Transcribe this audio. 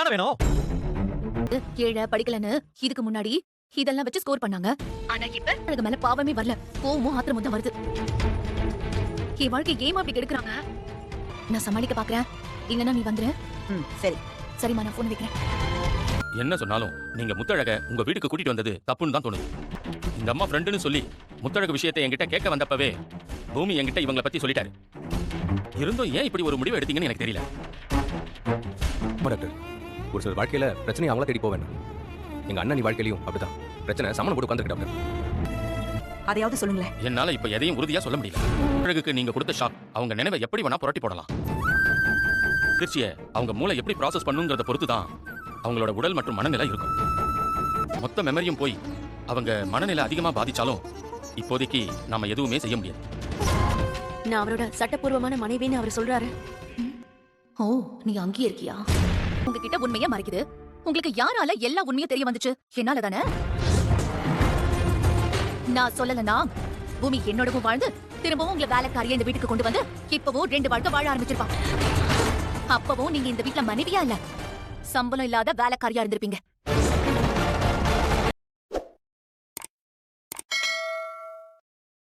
தான வேணும். ஏழை படிக்கலன்னு இதுக்கு முன்னாடி இதெல்லாம் வச்சு ஸ்கோர் பண்ணாங்க. ஆனா இப்ப எனக்கு மேல பாவமே வரல, கோவமும் ஆத்திரமும் தான் வருது. என் வாழ்க்கை ஏமா அப்படி கெடுக்குறாங்க? நான் சமாளிக்க பாக்குறேன், இல்லன்னா நீ வந்துரு. சரி. சரிம்மா, நான் போன் வைக்கிறேன். என்ன சொன்னாலும் நீங்க முத்தழக உங்க வீட்டுக்கு கூட்டிட்டு வந்தது தப்புன்னு தான் தோணுது. இந்த அம்மா ஃப்ரெண்டுன்னு சொல்லி முத்தழகு விஷயத்தை என்கிட்ட கேட்க வந்தப்பவே பூமி என்கிட்ட இவங்களை பத்தி சொல்லிட்டாரு. இருந்தும் ஏன் இப்படி ஒரு முடிவு எடுத்தீங்கன்னு எனக்கு தெரியல. டாக்டர், ஒரு சில வாழ்க்கையில பிரச்சனை அவங்கள தேடி போவேன். எங்க அண்ணன் வாழ்க்கையிலையும் அப்படிதான் பிரச்சனை சமணம் போட்டு உட்காந்துருக்கு டாக்டர். அதையாவது சொல்லுங்களேன். என்னால இப்ப எதையும் உறுதியா சொல்ல முடியல. அழகுக்கு நீங்க கொடுத்த ஷாக் அவங்க நினைவை எப்படி வேணா புரட்டி போடலாம். திருச்சிய அவங்க மூளை எப்படி ப்ராசஸ் பண்ணுங்கிறத பொறுத்து தான் அவங்களோட உடல் மற்றும் மனநிலை இருக்கும். மொத்த மெமரியும் போய் அவங்க மனநிலை அதிகமா பாதிச்சாலும் இப்போதைக்கு நாம எதுவுமே செய்ய முடியாது. நான் அவரோட சட்டப்பூர்வமான மனைவின்னு அவர் சொல்றாரு. ஓ, நீ அங்கேயே இருக்கியா? உங்ககிட்ட உண்மையா மறைக்குது. உங்களுக்கு யாரால எல்லா உண்மையும் தெரிய வந்துச்சு? என்னால தானே. நான் சொல்லலனா பூமி என்னோடவும் வாழ்ந்து திரும்பவும் உங்களை வேலைக்காரியா இந்த வீட்டுக்கு கொண்டு வந்து இப்பவும் 2 வாழ்க்கை வாழ ஆரம்பிச்சிருப்பான். அப்பவும் நீங்க இந்த வீட்டுல மனைவியா இல்ல, சம்பளம் இல்லாத வேலைக்காரியா இருந்திருப்பீங்க.